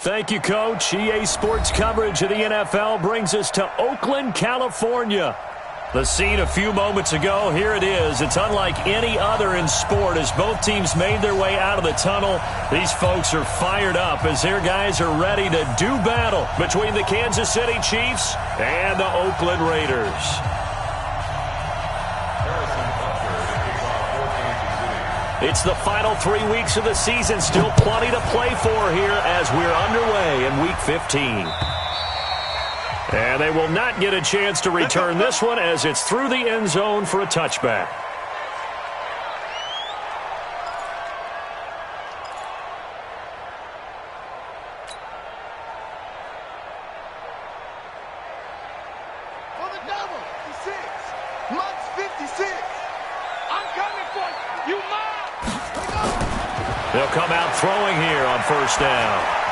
Thank you, Coach. EA Sports coverage of the NFL brings us to Oakland, California. The scene a few moments ago, here it is. It's unlike any other in sport as both teams made their way out of the tunnel. These folks are fired up as their guys are ready to do battle between the Kansas City Chiefs and the Oakland Raiders. It's the final 3 weeks of the season. Still plenty to play for here as we're underway in Week 15. And they will not get a chance to return this one as it's through the end zone for a touchback. For the double, 56. Much 56. I'm coming for you. You mine. They'll come out throwing here on first down.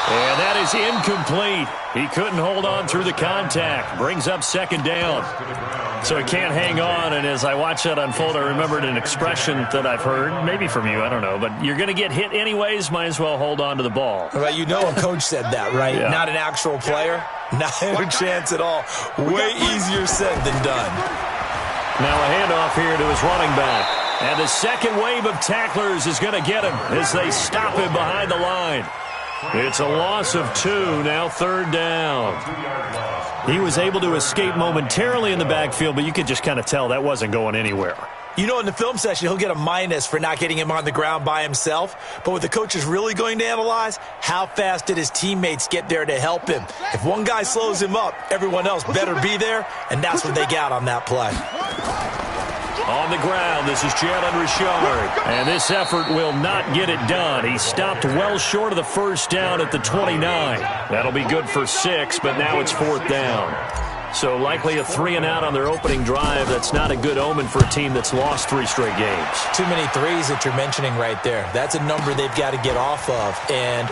And that is incomplete. He couldn't hold on through the contact. Brings up second down. So he can't hang on, and as I watch that unfold, I remembered an expression that I've heard, maybe from you, I don't know, but you're going to get hit anyways, might as well hold on to the ball. Well, you know a coach said that, right? Yeah. Not an actual player. Not a chance at all. Way easier said than done. Now a handoff here to his running back. And the second wave of tacklers is going to get him as they stop him behind the line. It's a loss of 2, now third down. He was able to escape momentarily in the backfield, but you could just kind of tell that wasn't going anywhere. You know, in the film session, he'll get a minus for not getting him on the ground by himself. But what the coach is really going to analyze, how fast did his teammates get there to help him? If one guy slows him up, everyone else better be there, and that's what they got on that play. On the ground, this is Jalen Richard. And this effort will not get it done. He stopped well short of the first down at the 29. That'll be good for 6, but now it's fourth down. So likely a 3-and-out on their opening drive. That's not a good omen for a team that's lost 3 straight games. Too many threes that you're mentioning right there. That's a number they've got to get off of. And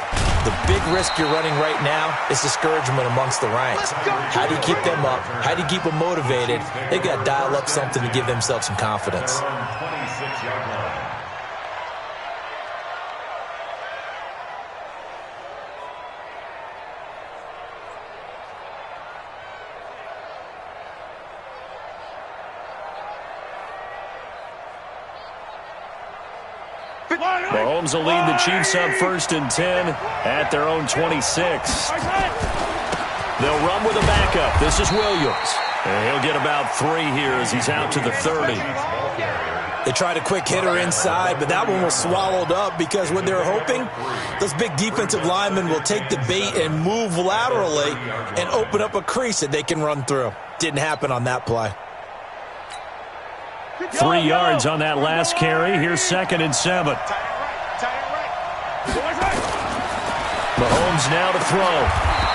the big risk you're running right now is discouragement amongst the ranks. How do you keep them up? How do you keep them motivated? They've got to dial up something to give themselves some confidence. Mahomes will lead the Chiefs up 1st and 10 at their own 26. They'll run with a backup. This is Williams. And he'll get about 3 here as he's out to the 30. They tried a quick hitter inside, but that one was swallowed up because what they're hoping, those big defensive linemen will take the bait and move laterally and open up a crease that they can run through. Didn't happen on that play. 3 yards on that last carry. Here's 2nd and 7. Mahomes now to throw.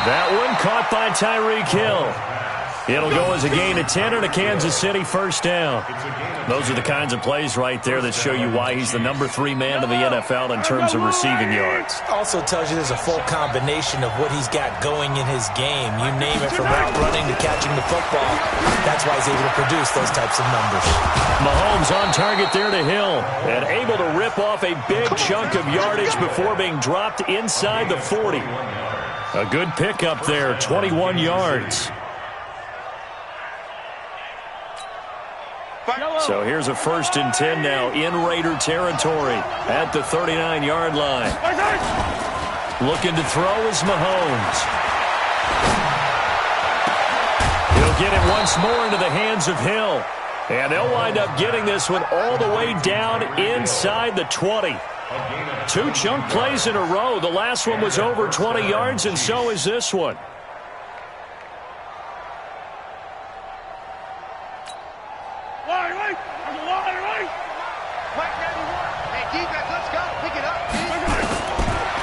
That one caught by Tyreek Hill. It'll go as a gain of 10 and a Kansas City first down. Those are the kinds of plays right there that show you why he's the number 3 man of the NFL in terms of receiving yards. Also tells you there's a full combination of what he's got going in his game. You name it, from route running to catching the football. That's why he's able to produce those types of numbers. Mahomes on target there to Hill and able to rip off a big chunk of yardage before being dropped inside the 40. A good pickup there, 21 yards. So here's a 1st and 10 now in Raider territory at the 39-yard line. Looking to throw is Mahomes. He'll get it once more into the hands of Hill. And they'll wind up getting this one all the way down inside the 20. 2 chunk plays in a row. The last one was over 20 yards, and so is this one.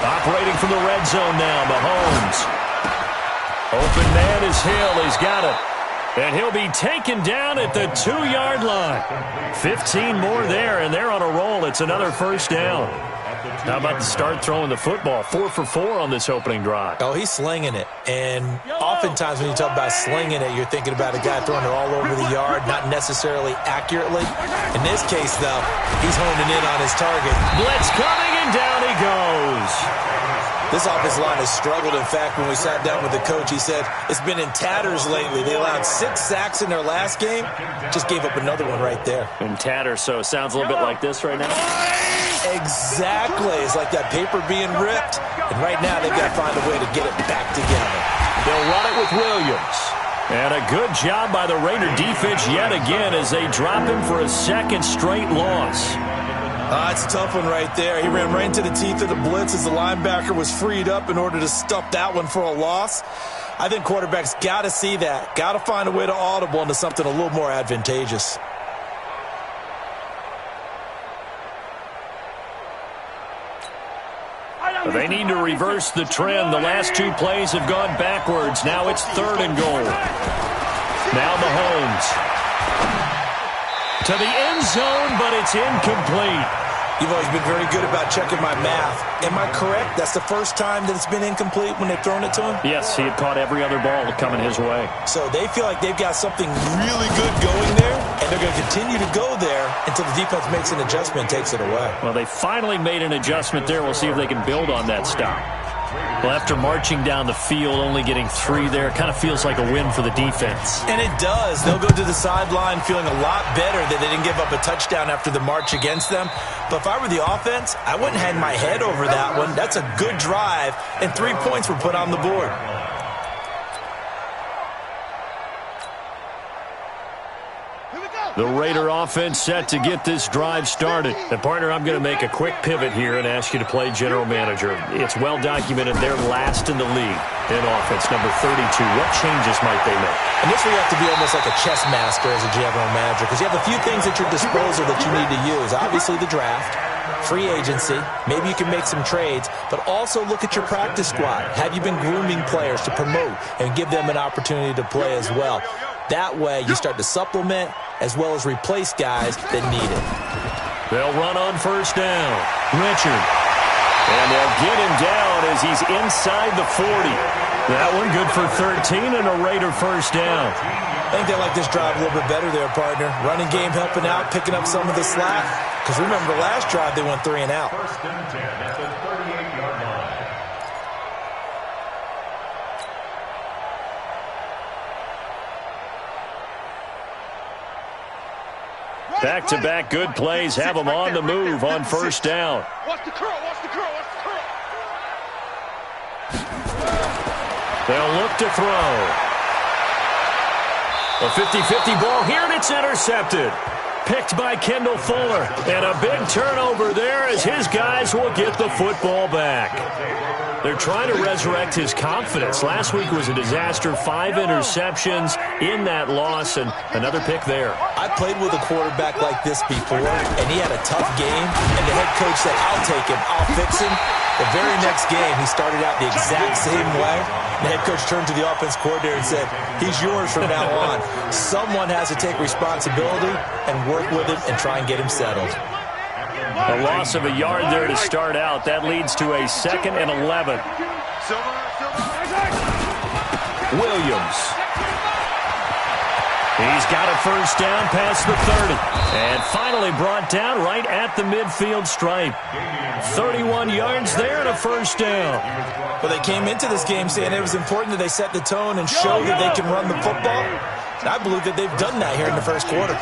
Operating from the red zone now, Mahomes. Open man is Hill. He's got it. And he'll be taken down at the 2-yard line. 15 more there, and they're on a roll. It's another first down. How about to start throwing the football? 4 for 4 on this opening drive. Oh, he's slinging it. And oftentimes when you talk about slinging it, you're thinking about a guy throwing it all over the yard, not necessarily accurately. In this case, though, he's honing in on his target. Blitz coming, and down he goes. This offensive line has struggled. In fact, when we sat down with the coach, he said it's been in tatters lately. They allowed 6 sacks in their last game. Just gave up another one right there. In tatters, so it sounds a little bit like this right now. Exactly. It's like that paper being ripped. And right now, they've got to find a way to get it back together. They'll run it with Williams. And a good job by the Raider defense yet again as they drop him for a second straight loss. It's a tough one right there. He ran right into the teeth of the blitz as the linebacker was freed up in order to stuff that one for a loss. I think quarterbacks got to see that. Got to find a way to audible into something a little more advantageous. They need to reverse the trend. The last 2 plays have gone backwards. Now it's 3rd and goal. Now Mahomes. To the end zone, but it's incomplete. You've always been very good about checking my math. Am I correct? That's the first time that it's been incomplete when they've thrown it to him? Yes, he had caught every other ball coming his way. So they feel like they've got something really good going there, and they're going to continue to go there until the defense makes an adjustment and takes it away. Well, they finally made an adjustment there. We'll see if they can build on that stop. Well, after marching down the field, only getting 3 there, it kind of feels like a win for the defense. And it does. They'll go to the sideline feeling a lot better that they didn't give up a touchdown after the march against them. But if I were the offense, I wouldn't hang my head over that one. That's a good drive, and 3 points were put on the board. The Raider offense set to get this drive started. And, partner, I'm going to make a quick pivot here and ask you to play general manager. It's well documented they're last in the league in offense, number 32. What changes might they make? And this where you have to be almost like a chess master as a general manager because you have a few things at your disposal that you need to use. Obviously, the draft, free agency, maybe you can make some trades, but also look at your practice squad. Have you been grooming players to promote and give them an opportunity to play as well? That way, you start to supplement as well as replace guys that need it. They'll run on 1st down. Richard. And they'll get him down as he's inside the 40. That one good for 13 and a Raider 1st down. I think they like this drive a little bit better there, partner. Running game helping out, picking up some of the slack. Because remember, last drive they went 3 and out. Back-to-back good plays have them on the move on 1st down. Watch the curl, watch the curl, watch the curl. They'll look to throw. A 50-50 ball here, and it's intercepted. Picked by Kendall Fuller. And a big turnover there as his guys will get the football back. They're trying to resurrect his confidence. Last week was a disaster. 5 interceptions in that loss, and another pick there. I played with a quarterback like this before, and he had a tough game, and the head coach said, I'll take him, I'll fix him. The very next game, he started out the exact same way. The head coach turned to the offense coordinator and said, he's yours from now on. Someone has to take responsibility and work with him and try and get him settled. A loss of a yard there to start out. That leads to a 2nd and 11. Williams. He's got a 1st down past the 30. And finally brought down right at the midfield stripe. 31 yards there and a 1st down. Well, they came into this game saying it was important that they set the tone and show that they can run the football. And I believe that they've done that here in the 1st quarter.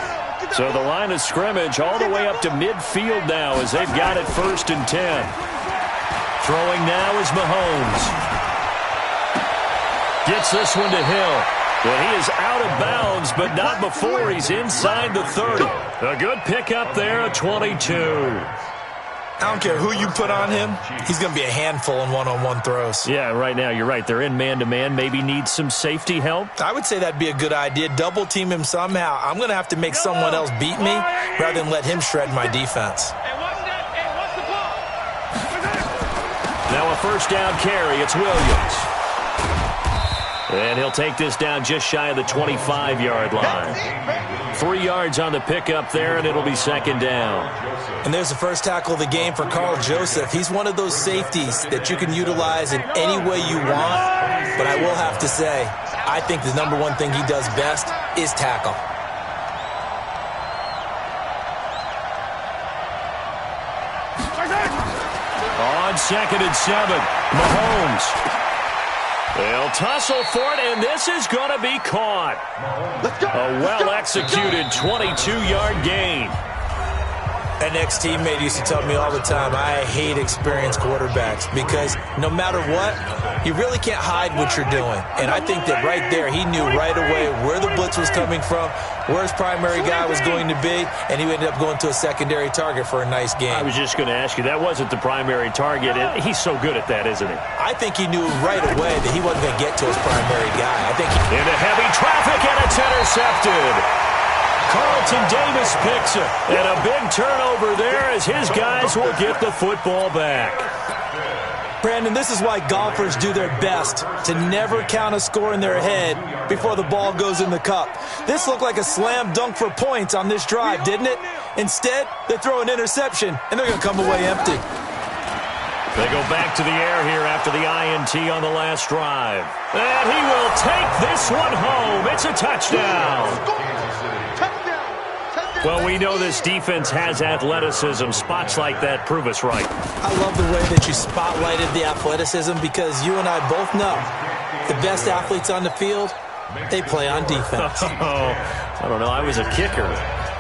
So the line of scrimmage all the way up to midfield now as they've got it 1st and 10. Throwing now is Mahomes. Gets this one to Hill. Well, he is out of bounds, but not before he's inside the 30. A good pickup there, a 22. I don't care who you put on him. He's going to be a handful in one-on-one throws. Yeah, right now you're right. They're in man-to-man. Maybe need some safety help. I would say that'd be a good idea. Double team him somehow. I'm going to have to make someone else beat me rather than let him shred my defense. Now a 1st down carry. It's Williams. And he'll take this down just shy of the 25-yard line. 3 yards on the pickup there, and it'll be 2nd down. And there's the first tackle of the game for Carl Joseph. He's one of those safeties that you can utilize in any way you want. But I will have to say, I think the number one thing he does best is tackle. On 2nd and 7. Mahomes. They'll tussle for it, and this is going to be caught. A well-executed 22-yard gain. An ex-teammate used to tell me all the time, I hate experienced quarterbacks because no matter what, you really can't hide what you're doing. And I think that right there, he knew right away where the blitz was coming from, where his primary guy was going to be, and he ended up going to a secondary target for a nice game. I was just going to ask you, that wasn't the primary target. He's so good at that, isn't he? I think he knew right away that he wasn't going to get to his primary guy. I think into heavy traffic, and it's intercepted. Carlton Davis picks it, and a big turnover there as his guys will get the football back. Brandon, this is why golfers do their best to never count a score in their head before the ball goes in the cup. This looked like a slam dunk for points on this drive, didn't it? Instead, they throw an interception, and they're going to come away empty. They go back to the air here after the INT on the last drive. And he will take this one home. It's a touchdown. Well, we know this defense has athleticism. Spots like that prove us right. I love the way that you spotlighted the athleticism because you and I both know the best athletes on the field, they play on defense. I don't know. I was a kicker.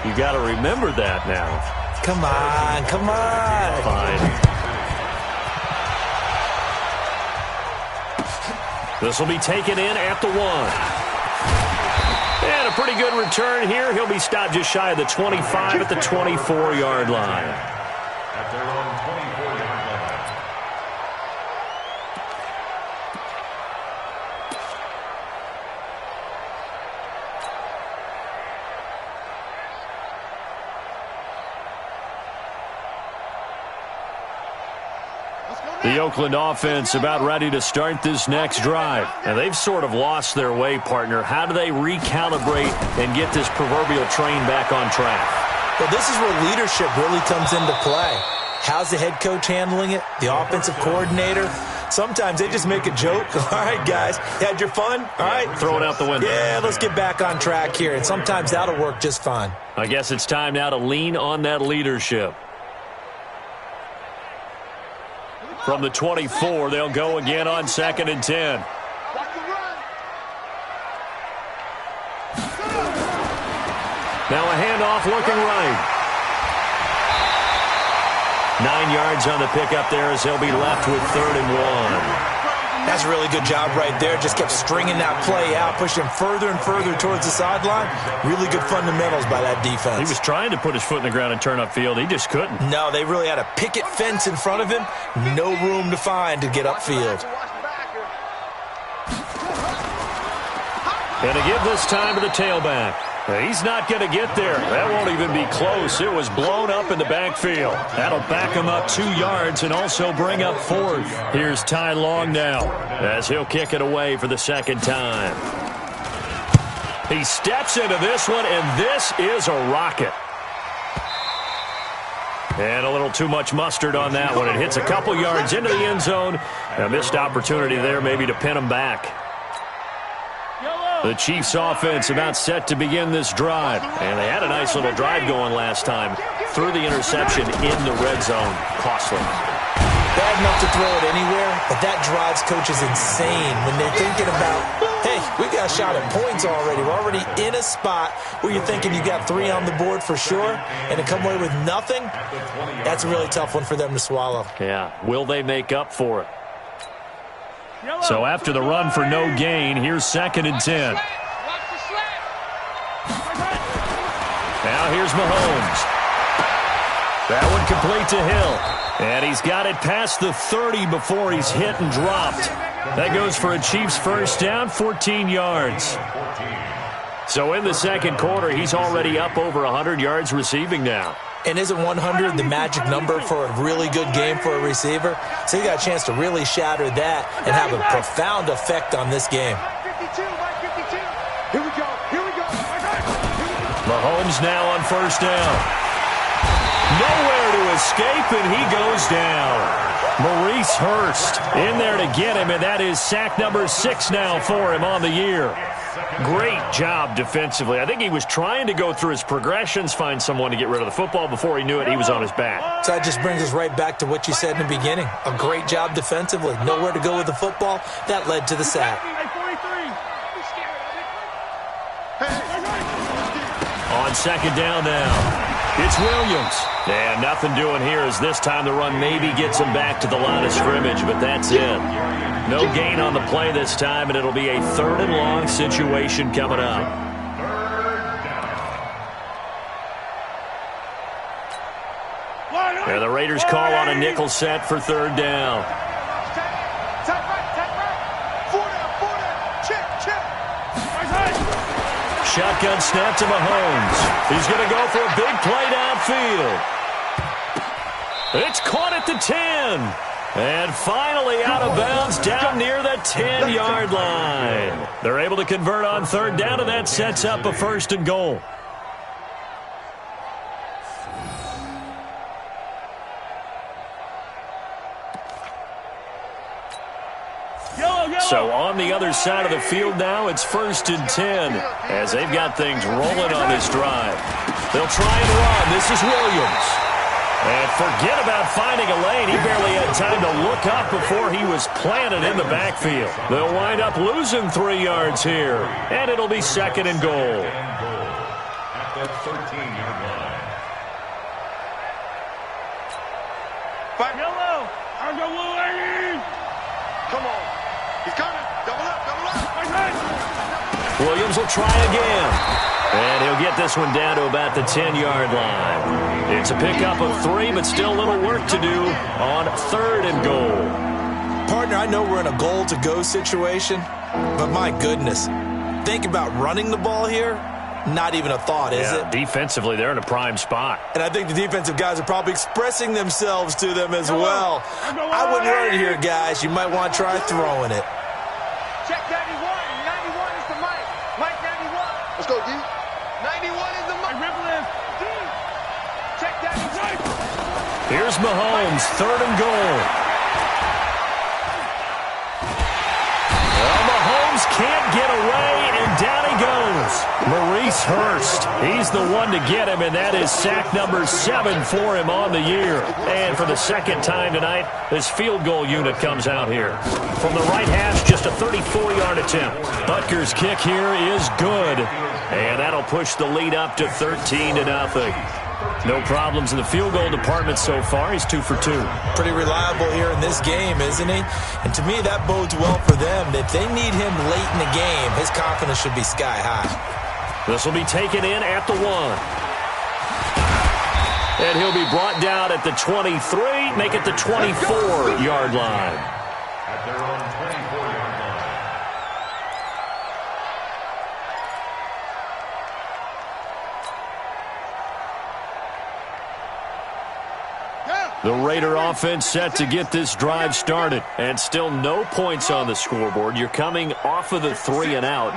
You got to remember that now. Come on, come on. Fine. This will be taken in at the 1. And a pretty good return here. He'll be stopped just shy of the 25 at the 24-yard line. At their own 24-yard line. The Oakland offense about ready to start this next drive. And they've sort of lost their way, partner. How do they recalibrate and get this proverbial train back on track? Well, this is where leadership really comes into play. How's the head coach handling it? The offensive coordinator? Sometimes they just make a joke. All right, guys, you had your fun? All right. Throw it out the window. Yeah, let's get back on track here. And sometimes that'll work just fine. I guess it's time now to lean on that leadership. From the 24, they'll go again on 2nd and 10. Now a handoff looking right. 9 yards on the pickup there as he'll be left with 3rd and 1. That's a really good job right there. Just kept stringing that play out, pushing further and further towards the sideline. Really good fundamentals by that defense. He was trying to put his foot in the ground and turn upfield. He just couldn't. No, they really had a picket fence in front of him. No room to find to get upfield. And to give this time to the tailback. He's not going to get there. That won't even be close. It was blown up in the backfield. That'll back him up 2 yards and also bring up 4th. Here's Ty Long now as he'll kick it away for the 2nd time. He steps into this one, and this is a rocket. And a little too much mustard on that one. It hits a couple yards into the end zone. A missed opportunity there maybe to pin him back. The Chiefs offense about set to begin this drive. And they had a nice little drive going last time. Threw the interception in the red zone. Costly. Bad enough to throw it anywhere, but that drives coaches insane when they're thinking about, hey, we got a shot at points already. We're already in a spot where you're thinking you got 3 on the board for sure, and to come away with nothing, that's a really tough one for them to swallow. Yeah. Will they make up for it? So after the run for no gain, here's 2nd and 10. Now here's Mahomes. That one complete to Hill. And he's got it past the 30 before he's hit and dropped. That goes for a Chiefs first down, 14 yards. So in the 2nd quarter, he's already up over 100 yards receiving now. And isn't 100 the magic number for a really good game for a receiver? So you got a chance to really shatter that and have a profound effect on this game. Here we go. Mahomes now on first down. Nowhere to escape, and he goes down. Maurice Hurst in there to get him, and that is sack number 6 now for him on the year. Great job defensively. I think he was trying to go through his progressions, find someone to get rid of the football. Before he knew it, he was on his back. So that just brings us right back to what you said in the beginning. A great job defensively. Nowhere to go with the football. That led to the sack. On second down now. It's Williams. And nothing doing here as this time the run maybe gets him back to the line of scrimmage, but that's it. No gain on the play this time, and it'll be a 3rd and long situation coming up. And the Raiders call on a nickel set for 3rd down. Shotgun snap to Mahomes. He's going to go for a big play downfield. It's caught at the 10. And finally out of bounds down near the 10-yard line. They're able to convert on 3rd down, and that sets up a 1st and goal. So on the other side of the field now, it's 1st and 10 as they've got things rolling on this drive. They'll try and run. This is Williams. And forget about finding a lane. He barely had time to look up before he was planted in the backfield. They'll wind up losing 3 yards here, and it'll be 2nd and goal. At the 13-yard line. Yellow. I'm the blue lady. Come on. He's coming. Double up, double up. Williams will try again. And he'll get this one down to about the 10-yard line. It's a pickup of 3, but still a little work to do on 3rd and goal. Partner, I know we're in a goal-to-go situation, but my goodness, think about running the ball here. Not even a thought, is it? Defensively, they're in a prime spot. And I think the defensive guys are probably expressing themselves to them as well. I wouldn't run it here, guys. You might want to try throwing it. Check 91. 91 is the mic. Mike 91. Let's go, D. 91 is the mic. D. Check 91. Here's Mahomes, 3rd and goal. Well, Mahomes can't get away, and down he goes. Maurice Hurst, he's the one to get him, and that is sack number 7 for him on the year. And for the 2nd time tonight, this field goal unit comes out here. From the right hash, just a 34-yard attempt. Butker's kick here is good, and that'll push the lead up to 13-0. No problems in the field goal department so far. He's 2 for 2. Pretty reliable here in this game, isn't he? And to me, that bodes well for them. If they need him late in the game, his confidence should be sky high. This will be taken in at the 1. And he'll be brought down at the 23, make it the 24-yard line. At their own 24-yard line. The Raider offense set to get this drive started. And still no points on the scoreboard. You're coming off of the 3 and out.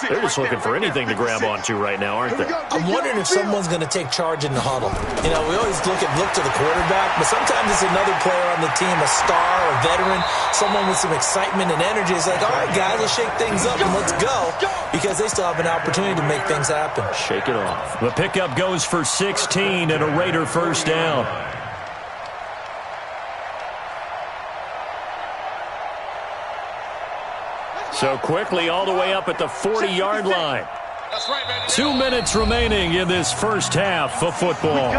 They're just looking for anything to grab onto right now, aren't they? I'm wondering if someone's going to take charge in the huddle. You know, we always look to the quarterback, but sometimes it's another player on the team, a star, a veteran, someone with some excitement and energy. It's like, all right, guys, let's shake things up and let's go, because they still have an opportunity to make things happen. Shake it off. The pickup goes for 16 and a Raider 1st down. So quickly all the way up at the 40-yard line. 2 minutes remaining in this first half of football.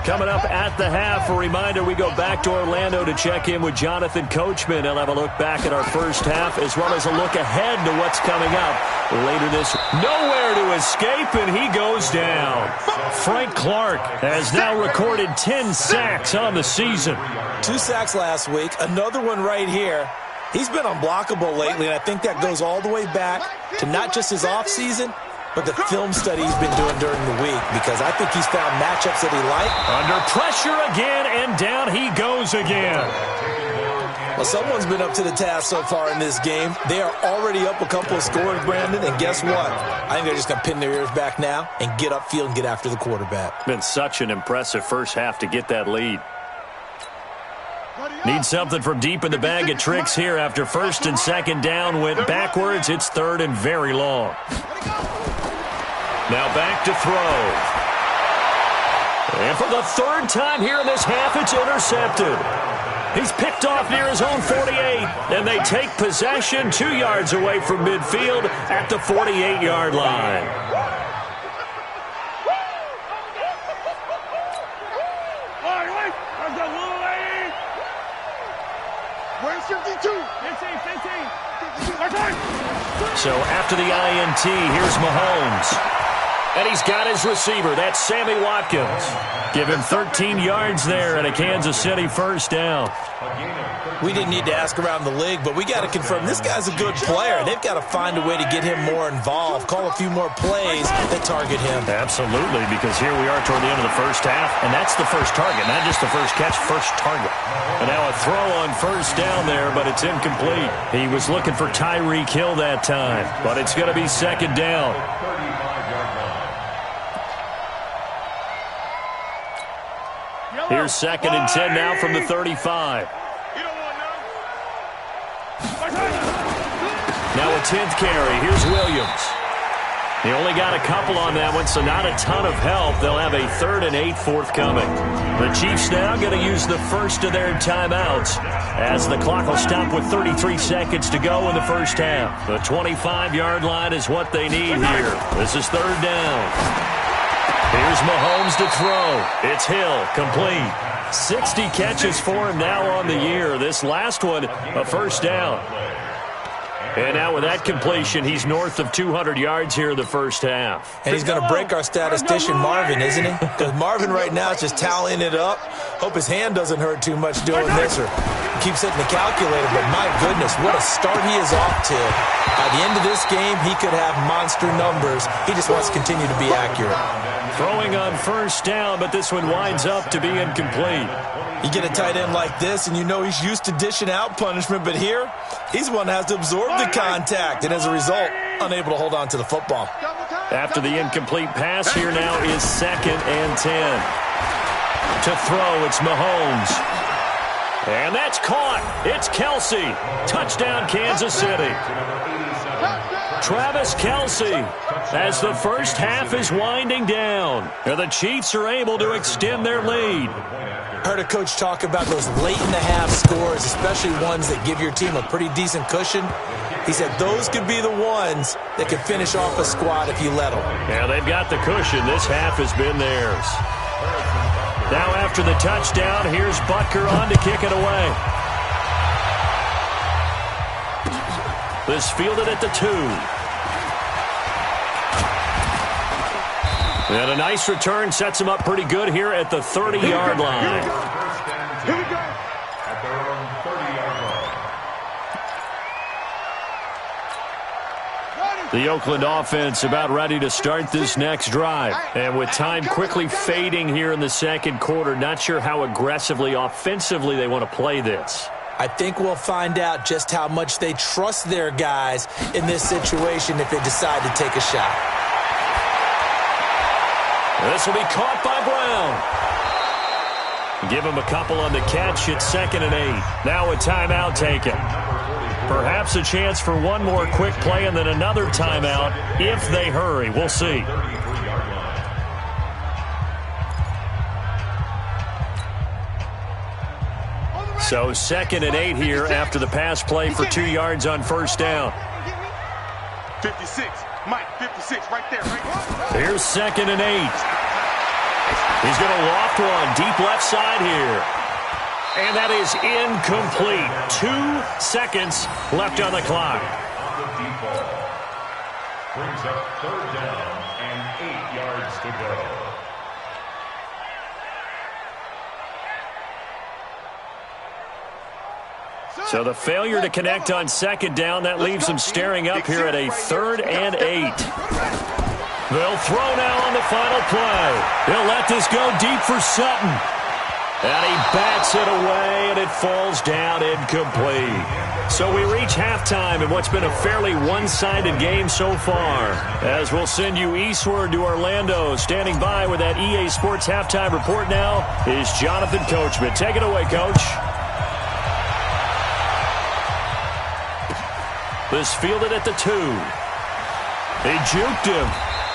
Coming up at the half, a reminder, we go back to Orlando to check in with Jonathan Coachman. He'll have a look back at our first half as well as a look ahead to what's coming up later this. Nowhere to escape, and he goes down. Frank Clark has now recorded 10 sacks on the season. 2 sacks last week, another one right here. He's been unblockable lately, and I think that goes all the way back to not just his offseason, but the film study he's been doing during the week, because I think he's found matchups that he likes. Under pressure again, and down he goes again. Well, someone's been up to the task so far in this game. They are already up a couple of scores, Brandon, and guess what? I think they're just going to pin their ears back now and get upfield and get after the quarterback. Been such an impressive first half to get that lead. Need something from deep in the bag of tricks here after first and second down went backwards. It's third and very long. Now back to throw. And for the third time here in this half, it's intercepted. He's picked off near his own 48, and they take possession 2 yards away from midfield at the 48-yard line. Where's 52? 15. So after the INT, here's Mahomes. And he's got his receiver. That's Sammy Watkins. Give him 13 yards there and a Kansas City first down. We didn't need to ask around the league, but we got to confirm this guy's a good player. They've got to find a way to get him more involved, call a few more plays that target him. Absolutely, because here we are toward the end of the first half, and that's the first target, not just the first catch, first target. And now a throw on first down there, but it's incomplete. He was looking for Tyreek Hill that time, but it's going to be second down. Here's second and 10 now from the 35. Now a 10th carry. Here's Williams. He only got a couple on that one, so not a ton of help. They'll have a 3rd and 8 forthcoming. The Chiefs now going to use the first of their timeouts as the clock will stop with 33 seconds to go in the first half. The 25-yard line is what they need here. This is third down. Here's Mahomes to throw. It's Hill, complete. 60 catches for him now on the year. This last one, a first down. And now with that completion, he's north of 200 yards here in the first half. And he's going to break our statistician Marvin, isn't he? Because Marvin right now is just tallying it up. Hope his hand doesn't hurt too much doing this or keeps hitting the calculator. But my goodness, what a start he is off to. By the end of this game, he could have monster numbers. He just wants to continue to be accurate. Throwing on first down, but this one winds up to be incomplete. You get a tight end like this, and you know he's used to dishing out punishment, but here, he's the one that has to absorb the contact, and as a result, unable to hold on to the football. After the incomplete pass, here now is second and 10. To throw, it's Mahomes. And that's caught. It's Kelsey. Touchdown, Kansas City. Travis Kelsey, as the first half is winding down. And the Chiefs are able to extend their lead. Heard a coach talk about those late-in-the-half scores, especially ones that give your team a pretty decent cushion. He said those could be the ones that could finish off a squad if you let them. Yeah, they've got the cushion. This half has been theirs. Now after the touchdown, here's Butker on to kick it away. This fielded at the 2. And a nice return sets him up pretty good here at the 30-yard line. Here we go. At their own 30-yard line. The Oakland offense about ready to start this next drive. And with time quickly fading here in the second quarter, not sure how aggressively, offensively they want to play this. I think we'll find out just how much they trust their guys in this situation if they decide to take a shot. This will be caught by Brown. Give him a couple on the catch. It's second and 8. Now a timeout taken. Perhaps a chance for one more quick play and then another timeout if they hurry. We'll see. So second and 8 here after the pass play for 2 yards on first down. 56. Mike, 56 right there. Right. Here's second and 8. He's going to loft one deep left side here. And that is incomplete. 2 seconds left on the clock. On the deep ball. Brings up third down and 8 yards to go. So the failure to connect on second down, that leaves them staring up here at a 3rd and 8. They'll throw now on the final play. They'll let this go deep for Sutton. And he bats it away, and it falls down incomplete. So we reach halftime in what's been a fairly one-sided game so far. As we'll send you eastward to Orlando. Standing by with that EA Sports halftime report now is Jonathan Coachman. Take it away, Coach. This fielded at the 2. He juked him.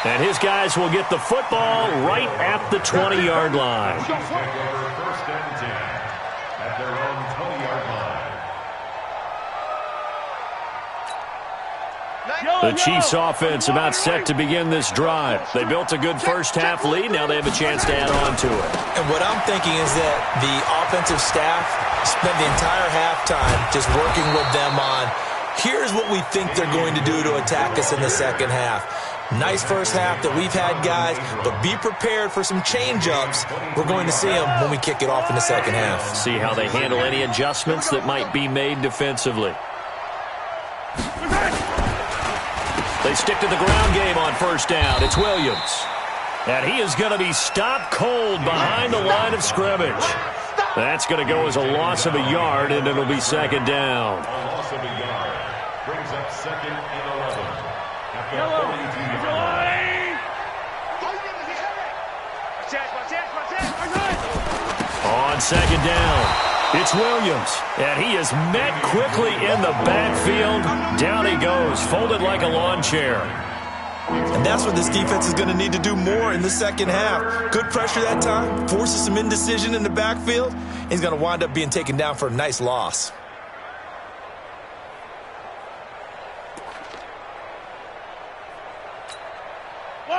And his guys will get the football right at the 20-yard line. First and 10 at their own 20-yard line. The Chiefs offense about set to begin this drive. They built a good first-half lead. Now they have a chance to add on to it. And what I'm thinking is that the offensive staff spent the entire halftime just working with them on, here's what we think they're going to do to attack us in the second half. Nice first half that we've had, guys, but be prepared for some change-ups. We're going to see them when we kick it off in the second half. See how they handle any adjustments that might be made defensively. They stick to the ground game on first down. It's Williams. And he is going to be stopped cold behind the line of scrimmage. That's going to go as a loss of a yard, and it'll be second down. A loss of a yard brings up second and 11. On second down, it's Williams, and he is met quickly in the backfield. Down he goes, folded like a lawn chair. And that's what this defense is going to need to do more in the second half. Good pressure that time, forces some indecision in the backfield. He's going to wind up being taken down for a nice loss.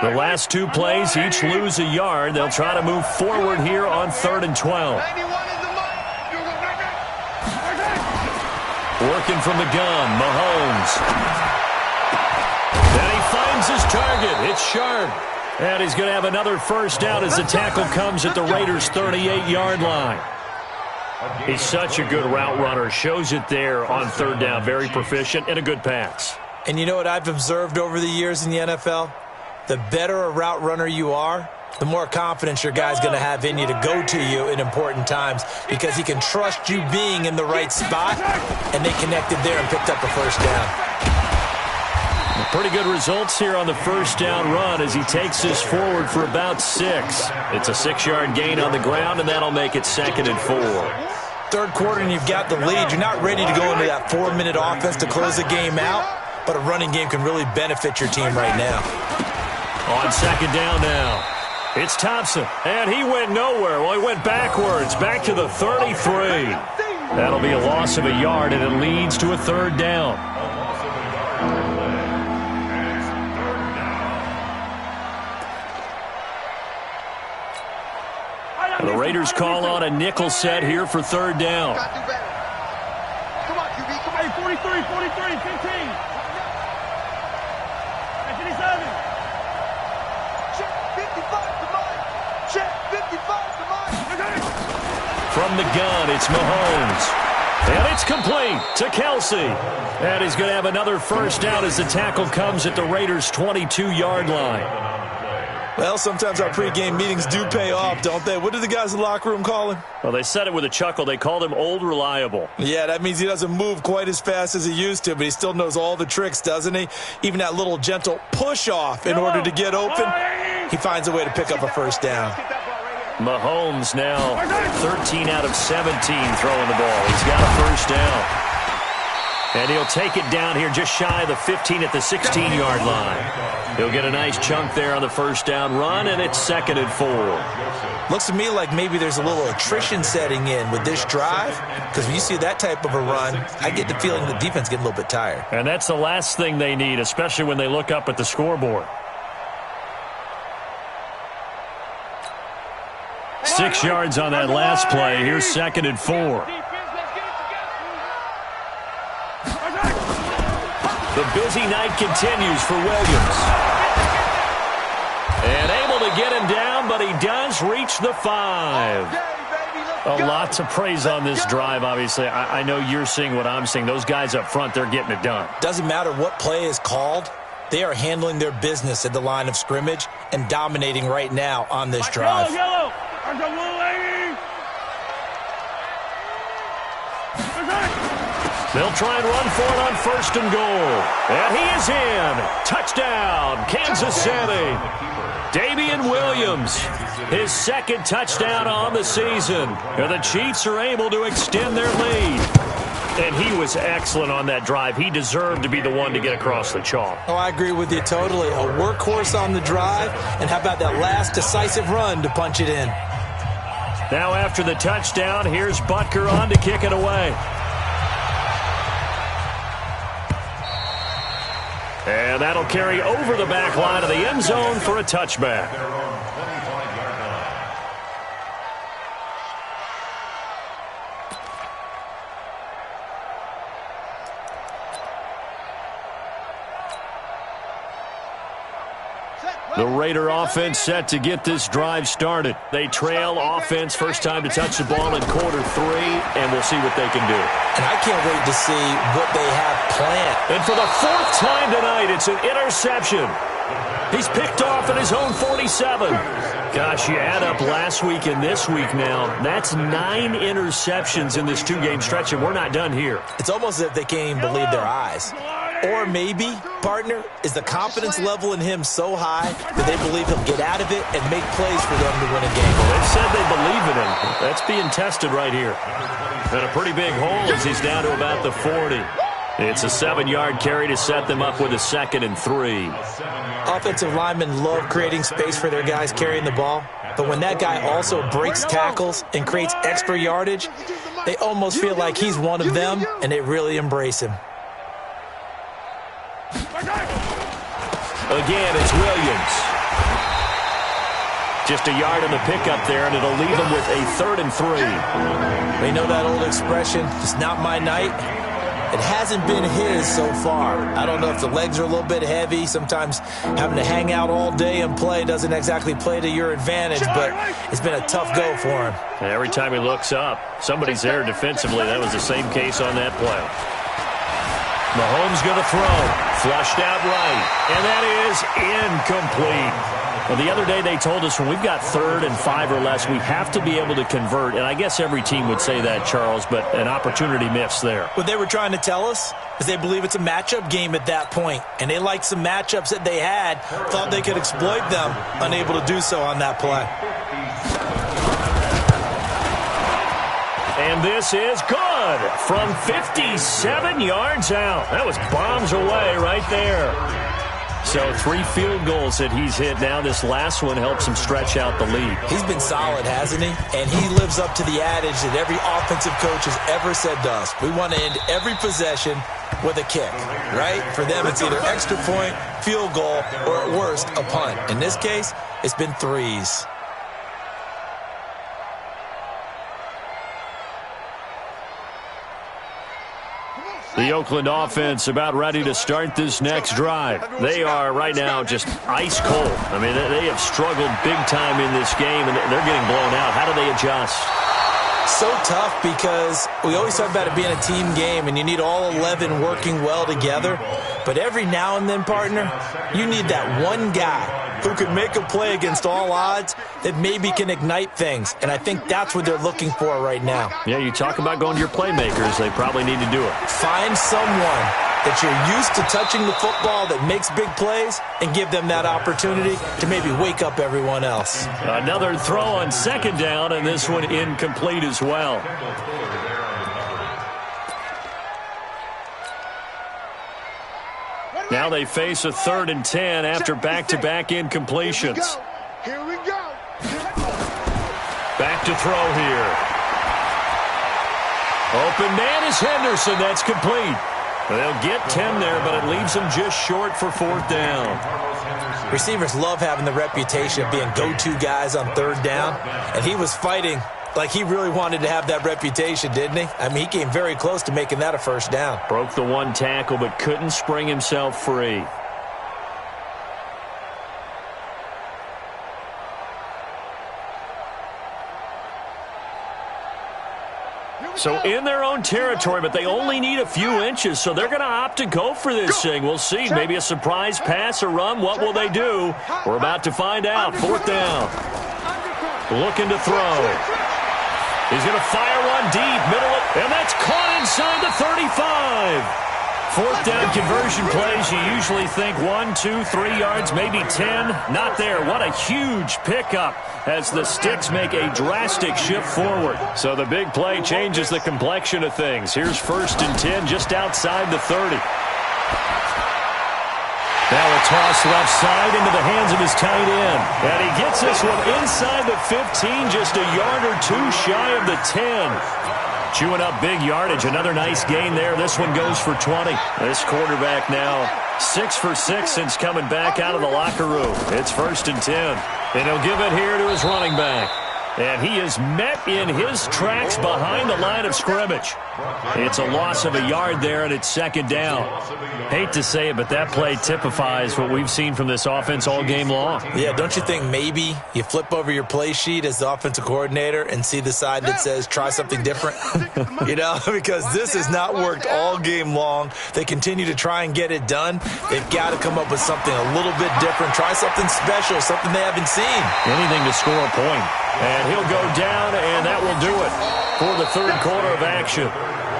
The last two plays each lose a yard. They'll try to move forward here on 3rd and 12. Working from the gun, Mahomes. And he finds his target. It's Sharp. And he's going to have another first down as the tackle comes at the Raiders' 38-yard line. He's such a good route runner. Shows it there on 3rd down. Very proficient and a good pass. And you know what I've observed over the years in the NFL? The better a route runner you are, the more confidence your guy's going to have in you to go to you in important times because he can trust you being in the right spot, and they connected there and picked up a first down. Pretty good results here on the first down run as he takes this forward for about 6. It's a 6-yard gain on the ground, and that'll make it 2nd and 4. Third quarter, and you've got the lead. You're not ready to go into that 4-minute offense to close the game out, but a running game can really benefit your team right now. On second down now, it's Thompson, and he went nowhere. Well, he went backwards, back to the 33. That'll be a loss of a yard, and it leads to a 3rd down. The Raiders call on a nickel set here for 3rd down. Come on, QB. Come on. 43, 15. 57. From the gun, it's Mahomes. And it's complete to Kelsey. And he's going to have another first down as the tackle comes at the Raiders' 22-yard line. Well, sometimes our pregame meetings do pay off, don't they? What do the guys in the locker room call him? Well, they said it with a chuckle. They called him Old Reliable. Yeah, that means he doesn't move quite as fast as he used to, but he still knows all the tricks, doesn't he? Even that little gentle push-off in order to get open, he finds a way to pick up a first down. Mahomes now 13 out of 17 throwing the ball. He's got a first down. And he'll take it down here just shy of the 15 at the 16-yard line. He'll get a nice chunk there on the first down run, and it's 2nd and 4. Looks to me like maybe there's a little attrition setting in with this drive, because when you see that type of a run, I get the feeling the defense getting a little bit tired. And that's the last thing they need, especially when they look up at the scoreboard. 6 yards on that last play. Here's 2nd and 4. The busy night continues for Williams. And able to get him down, but he does reach the 5. A lot to praise on this drive, obviously. I know you're seeing what I'm seeing. Those guys up front, they're getting it done. Doesn't matter what play is called. They are handling their business at the line of scrimmage and dominating right now on this drive. They'll try and run for it on 1st and goal. And he is in. Touchdown, Kansas City. Damian Williams, his 2nd touchdown on the season. And the Chiefs are able to extend their lead. And he was excellent on that drive. He deserved to be the one to get across the chalk. Oh, I agree with you totally. A workhorse on the drive. And how about that last decisive run to punch it in? Now after the touchdown, here's Butker on to kick it away. And that'll carry over the back line of the end zone for a touchback. The Raider offense set to get this drive started. They trail offense first time to touch the ball in quarter 3, and we'll see what they can do. And I can't wait to see what they have planned. And for the 4th time tonight, it's an interception. He's picked off at his own 47. Gosh, you add up last week and this week now. That's 9 interceptions in this 2-game stretch, and we're not done here. It's almost as if they can't even believe their eyes. Or maybe, partner, is the confidence level in him so high that they believe he'll get out of it and make plays for them to win a game. Well, they said they believe in him. That's being tested right here. And a pretty big hole as he's down to about the 40. It's a 7-yard carry to set them up with a 2nd and 3. Offensive linemen love creating space for their guys carrying the ball. But when that guy also breaks tackles and creates extra yardage, they almost feel like he's one of them, and they really embrace him. Again, it's Williams. Just a yard in the pickup there, and it'll leave them with a 3rd and 3. We know that old expression, it's not my night. It hasn't been his so far. I don't know if the legs are a little bit heavy. Sometimes having to hang out all day and play doesn't exactly play to your advantage, but it's been a tough go for him. Every time he looks up, somebody's there defensively. That was the same case on that play. Mahomes going to throw. Flushed out right. And that is incomplete. Well, the other day they told us when we've got 3rd and 5 or less, we have to be able to convert. And I guess every team would say that, Charles, but an opportunity missed there. What they were trying to tell us is they believe it's a matchup game at that point. And they liked some matchups that they had, thought they could exploit them, unable to do so on that play. And this is good from 57 yards out. That was bombs away right there. So 3 field goals that he's hit now. This last one helps him stretch out the lead. He's been solid, hasn't he? And he lives up to the adage that every offensive coach has ever said to us. We want to end every possession with a kick, right? For them, it's either extra point, field goal, or at worst, a punt. In this case, it's been 3s. The Oakland offense about ready to start this next drive. They are right now just ice cold. I mean, they have struggled big time in this game, and they're getting blown out. How do they adjust? So tough because we always talk about it being a team game, and you need all 11 working well together. But every now and then, partner, you need that one guy who could make a play against all odds that maybe can ignite things. And I think that's what they're looking for right now. Yeah, you talk about going to your playmakers. They probably need to do it. Find someone that you're used to touching the football that makes big plays and give them that opportunity to maybe wake up everyone else. Another throw on 2nd down, and this one incomplete as well. Now they face a 3rd and 10 after back-to-back incompletions. Here we go. Back to throw here. Open man is Henderson. That's complete. They'll get 10 there, but it leaves them just short for 4th down. Receivers love having the reputation of being go-to guys on 3rd down, and he was fighting like he really wanted to have that reputation, didn't he? I mean, he came very close to making that a 1st down. Broke the 1 tackle, but couldn't spring himself free. So in their own territory, but they only need a few inches, so they're going to opt to go for this thing. We'll see. Maybe a surprise pass or run. What will they do? We're about to find out. 4th down. Looking to throw. He's going to fire one deep, middle And that's caught inside the 35. Fourth down conversion plays, you usually think 1, 2, 3 yards, maybe 10. Not there. What a huge pickup as the Sticks make a drastic shift forward. So the big play changes the complexion of things. Here's 1st and 10 just outside the 30. Now a toss left side into the hands of his tight end. And he gets this one inside the 15, just a yard or two shy of the 10. Chewing up big yardage. Another nice gain there. This one goes for 20. This quarterback now 6 for 6 since coming back out of the locker room. It's 1st and 10. And he'll give it here to his running back. And he is met in his tracks behind the line of scrimmage. It's a loss of a yard there, and it's 2nd down. Hate to say it, but that play typifies what we've seen from this offense all game long. Yeah, don't you think maybe you flip over your play sheet as the offensive coordinator and see the side that says try something different? Because this has not worked all game long. They continue to try and get it done. They've got to come up with something a little bit different. Try something special, something they haven't seen. Anything to score a point. And he'll go down, and that will do it for the 3rd quarter of action.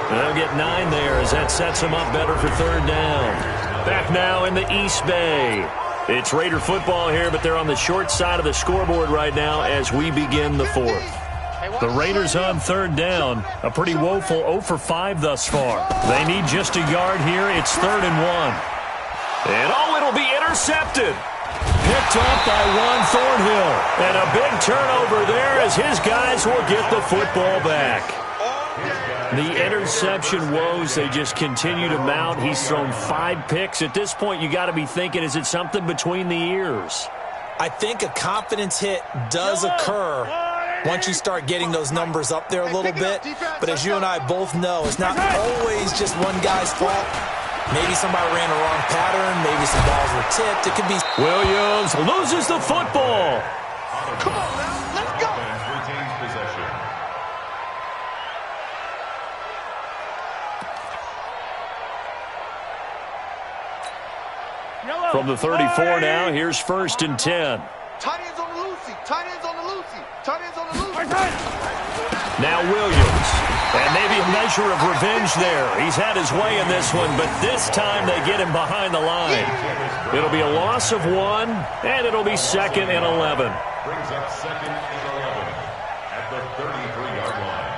They'll get 9 there as that sets them up better for 3rd down. Back now in the East Bay. It's Raider football here, but they're on the short side of the scoreboard right now as we begin the 4th. The Raiders on 3rd down. A pretty woeful 0 for 5 thus far. They need just a yard here. It's 3rd and 1. And it'll be intercepted. Picked up by Juan Thornhill. And a big turnover there as his guys will get the football back. The interception woes, they just continue to mount. He's thrown 5 picks. At this point, you got to be thinking, is it something between the ears? I think a confidence hit does occur once you start getting those numbers up there a little bit. But as you and I both know, it's not always just one guy's fault. Maybe somebody ran a wrong pattern. Maybe some balls were tipped. It could be. Williams loses the football. Come on now, let's go. Retains possession. From the 34 now, here's 1st and 10. Tight ends on the Lucy. Tight ends on the Lucy. Tight ends on the Lucy. Now Williams. And maybe a measure of revenge there. He's had his way in this one, but this time they get him behind the line. It'll be a loss of 1, and it'll be 2nd and 11. Brings up 2nd and 11 at the 33-yard line.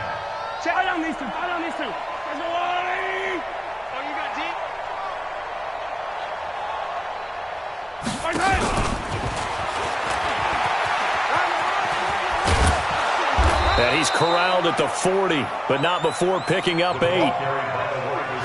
Check on these two. Check on these two. There's no way. Oh, you got deep? And he's corralled at the 40, but not before picking up 8.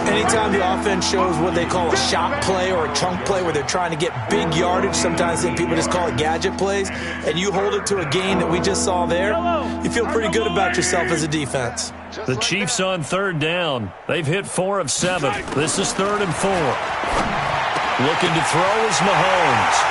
Anytime the offense shows what they call a shot play or a chunk play where they're trying to get big yardage, sometimes people just call it gadget plays, and you hold it to a gain that we just saw there, you feel pretty good about yourself as a defense. The Chiefs on 3rd down. They've hit 4 of 7. This is 3rd and 4. Looking to throw is Mahomes.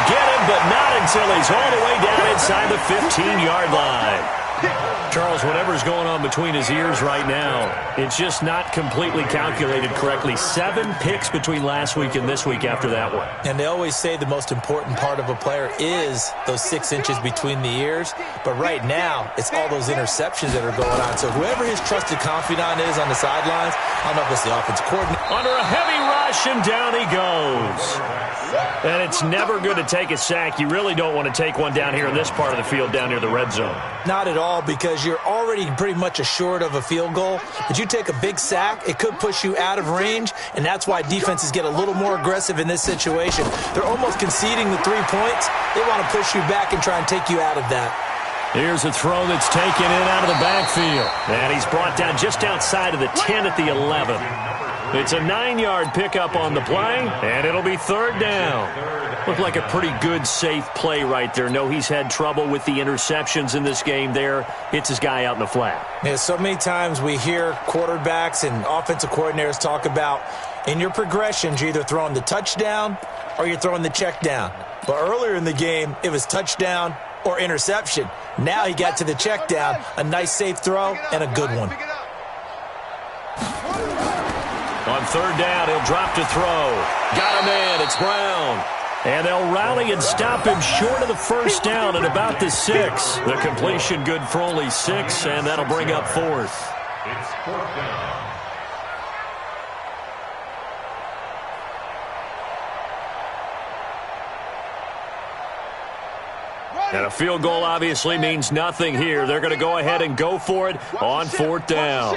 Get him, but not until he's all the way down inside the 15-yard line. Charles, whatever's going on between his ears right now, it's just not completely calculated correctly. 7 picks between last week and this week after that one. And they always say the most important part of a player is those 6 inches between the ears. But right now, it's all those interceptions that are going on. So whoever his trusted confidant is on the sidelines, I don't know if it's the offensive coordinator. Under a heavy rush, and down he goes. And it's never good to take a sack. You really don't want to take one down here in this part of the field, down near the red zone. Not at all, because you're already pretty much assured of a field goal. But you take a big sack, it could push you out of range, and that's why defenses get a little more aggressive in this situation. They're almost conceding the 3 points. They want to push you back and try and take you out of that. Here's a throw that's taken in out of the backfield. And he's brought down just outside of the 10 at the 11. It's a 9-yard pickup on the play, and it'll be 3rd down. Looked like a pretty good, safe play right there. No, he's had trouble with the interceptions in this game there. Hits his guy out in the flat. Yeah, so many times we hear quarterbacks and offensive coordinators talk about in your progressions, you're either throwing the touchdown or you're throwing the check down. But earlier in the game, it was touchdown or interception. Now he got to the check down, a nice safe throw, and a good one. On 3rd down, he'll drop to throw. Got a man. It's Brown. And they'll rally and stop him short of the first down at about the 6. The completion good for only 6, and that'll bring up 4th. It's 4th down. And a field goal obviously means nothing here. They're going to go ahead and go for it on 4th down.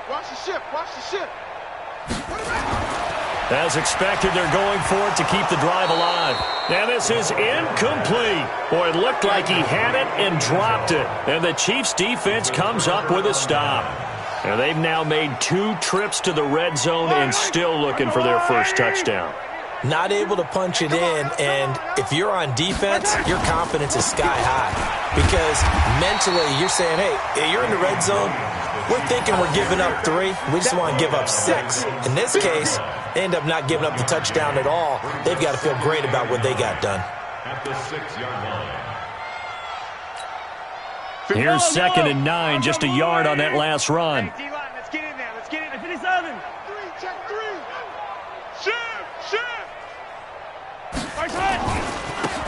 Watch the ship. Watch the ship. As expected, they're going for it to keep the drive alive. And this is incomplete. Boy, it looked like he had it and dropped it. And the Chiefs defense comes up with a stop. And they've now made 2 trips to the red zone and still looking for their first touchdown. Not able to punch it in, and if you're on defense, your confidence is sky high. Because mentally, you're saying, hey, you're in the red zone. We're thinking we're giving up 3. We just want to give up 6. In this case, they end up not giving up the touchdown at all. They've got to feel great about what they got done. At the 6-yard line. Here's 2nd and 9, just a yard on that last run. Hey, D-line, let's get in there. Let's get in there. 57. 3, check 3. Shift.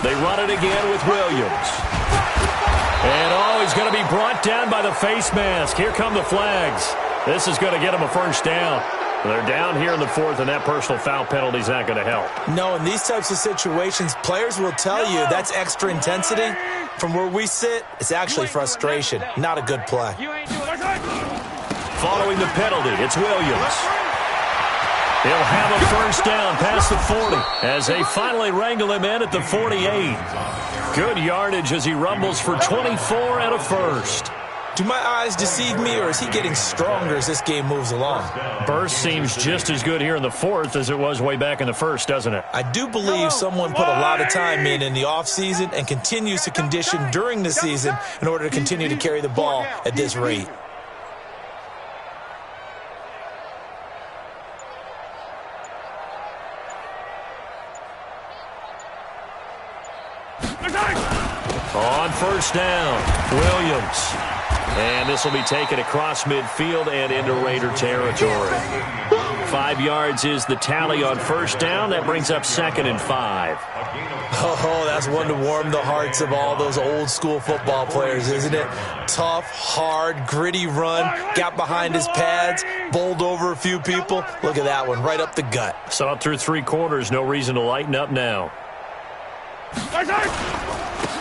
They run it again with Williams. And, he's going to be brought down by the face mask. Here come the flags. This is going to get him a first down. They're down here in the 4th, and that personal foul penalty is not going to help. No, in these types of situations, players will tell you that's extra intensity. From where we sit, it's actually frustration. Not a good play. Following the penalty, it's Williams. He'll have a first down past the 40 as they finally wrangle him in at the 48. Good yardage as he rumbles for 24 and a first. Do my eyes deceive me, or is he getting stronger as this game moves along? Burst seems just as good here in the 4th as it was way back in the 1st, doesn't it? I do believe someone put a lot of time in the offseason and continues to condition during the season in order to continue to carry the ball at this rate. On first down, Williams. And this will be taken across midfield and into Raider territory. 5 yards is the tally on first down. That brings up 2nd and 5. Oh, that's one to warm the hearts of all those old school football players, isn't it? Tough, hard, gritty run. Got behind his pads, bowled over a few people. Look at that one, right up the gut. Saw it through 3 quarters. No reason to lighten up now.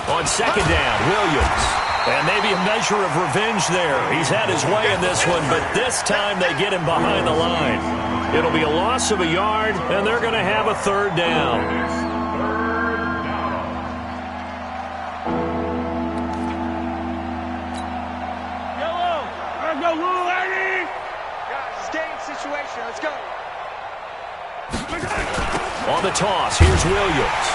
On 2nd down, Williams. And maybe a measure of revenge there. He's had his way in this one, but this time they get him behind the line. It'll be a loss of a yard, and they're going to have a 3rd down. Yellow. Let's go, Lou, lady. Guys, it's game situation. Let's go. On the toss, here's Williams.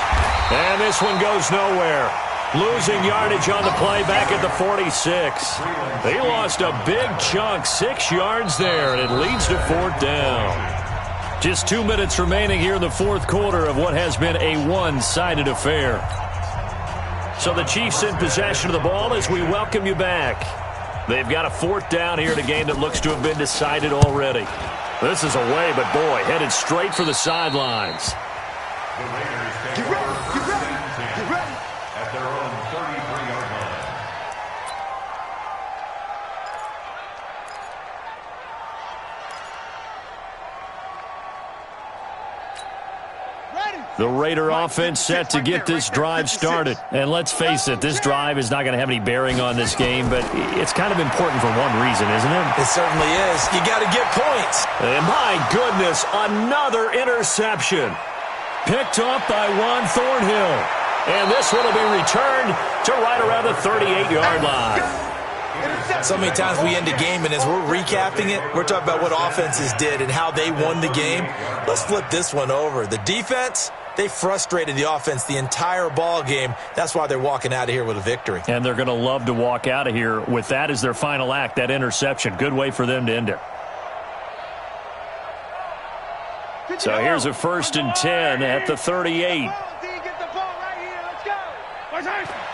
And this one goes nowhere. Losing yardage on the play back at the 46. They lost a big chunk, 6 yards there, and it leads to 4th down. Just 2 minutes remaining here in the 4th quarter of what has been a one-sided affair. So the Chiefs in possession of the ball as we welcome you back. They've got a 4th down here in a game that looks to have been decided already. This is away, but boy, headed straight for the sidelines. The Raiders Get ready. Get ready. Get ready. at their own 33-yard line. The Raider offense set to get this drive started. And let's face it, this drive is not going to have any bearing on this game, but it's kind of important for one reason, isn't it? It certainly is. You got to get points. And my goodness, another interception. Picked up by Juan Thornhill. And this one will be returned to right around the 38-yard line. So many times we end a game, and as we're recapping it, we're talking about what offenses did and how they won the game. Let's flip this one over. The defense, they frustrated the offense the entire ball game. That's why they're walking out of here with a victory. And they're going to love to walk out of here with that as their final act, that interception. Good way for them to end it. So here's a 1st and 10 at the 38.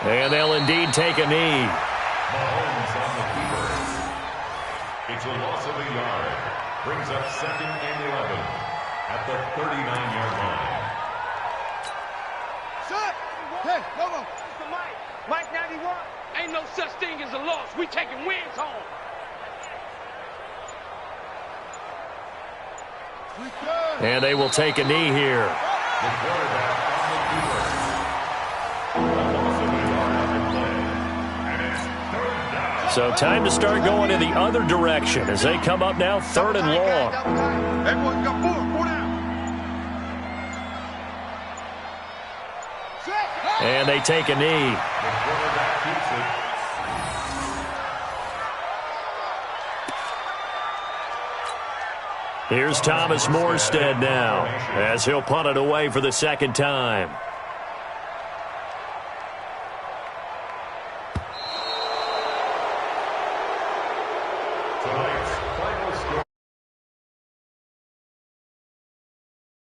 And they'll indeed take a knee. Mahomes on the keeper. It's a loss of a yard. Brings up 2nd and 11 at the 39-yard line. Hey, come on. Mr. Mike. Mike 91. Ain't no such thing as a loss. We taking wins home. And they will take a knee here. So time to start going in the other direction as they come up now 3rd and long. Everyone got 4 down. And they take a knee. Here's Thomas Morstead now as he'll punt it away for the 2nd time.